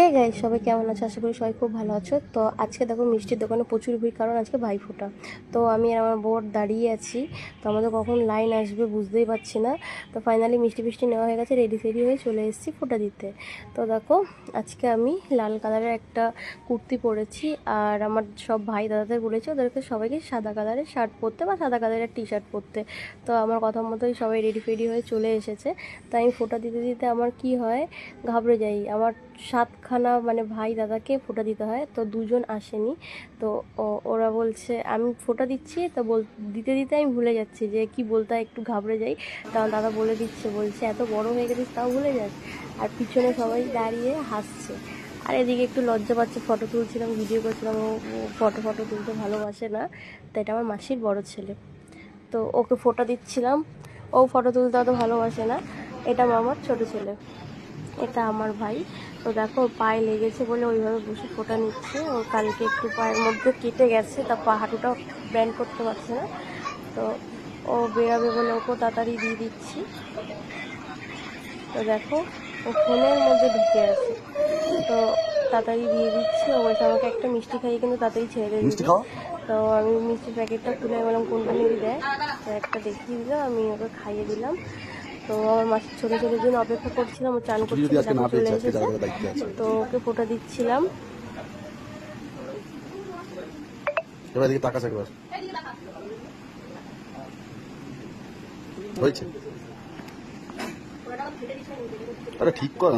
এই গাইস, সবাই কেমন আছো? আশা করি সবাই খুব ভালো আছো। তো আজকে দেখো মিষ্টির দোকানে প্রচুর ভিড়, কারণ আজকে ভাইফোঁটা। তো আমি আর আমার বোর দাঁড়িয়ে আছি। তো আমাদের কখন লাইন আসবে বুঝতেই পারছি না। তো ফাইনালি মিষ্টি ফিষ্টি নেওয়া হয়ে গেছে, রেডি ফেডি হয়ে চলে এসেছি ফোঁটা দিতে। তো দেখো আজকে আমি লাল কালারের একটা কুর্তি পরেছি, আর আমার সব ভাই দাদাদের বলেছি ওদেরকে সবাইকে সাদা কালারের শার্ট পরতে বা সাদা কালারের টি শার্ট পরতে। তো আমার কথা মতোই সবাই রেডি ফেডি হয়ে চলে এসেছে। তাই আমি ফোঁটা দিতে দিতে আমার কি হয়, ঘাবড়ে যাই। আমার 7খানা মানে ভাই দাদাকে ফোঁটা দিতে হয়, তো দুজন আসেনি। তো ওরা বলছে আমি ফোঁটা দিচ্ছি, তো দিতে দিতে আমি ভুলে যাচ্ছি যে কি বলতে হয়, একটু ঘাবড়ে যাই। তখন দাদা বলে দিচ্ছে, বলছে এত বড় হয়ে গেছিস তাও ভুলে যাস। আর পিছনে সবাই দাঁড়িয়ে হাসছে। আর এদিকে একটু লজ্জা পাচ্ছে, ফটো তুলছিলাম, ভিডিও করছিলাম। ও ফটো ফটো তুলতে ভালোবাসে না, তো এটা আমার মাসির বড় ছেলে। তো ওকে ফোঁটা দিচ্ছিলাম। ও ফটো তুলতে অত ভালোবাসে না। এটা মামার ছোট ছেলে, এটা আমার ভাই। তো দেখো ওর পায়ে লেগেছে বলে ওইভাবে বসে ফোঁটা নিচ্ছে। ও কালকে একটু পায়ের মধ্যে কেটে গেছে, তা হাঁটুটা ব্যান্ড করতে পারছে না। তো ও বেরাবে বলে ওকেও তাড়াতাড়ি দিয়ে দিচ্ছি। তো দেখো ও ফোনের মধ্যে ঢুকে আছে, তো তাড়াতাড়ি দিয়ে দিচ্ছি। ও বলছে আমাকে একটা মিষ্টি খাইয়ে কিন্তু তাড়াতাড়ি ছেড়ে দিবি। তো আমি মিষ্টির প্যাকেটটা খুলে বললাম কোনটা নিবি দেয়। তো একটা দেখিয়ে দিল, আমি ওকে খাইয়ে দিলাম। তো আমার মাসির ছোটো ছোটোর জন্য অপেক্ষা করছিলাম, ও চান করছিল, দেখো চলে এসেছে। তো ওকে ফোঁটা দিচ্ছিলাম। এবার দিকে তাকাস একবার হয়েছে। আরে ঠিক কর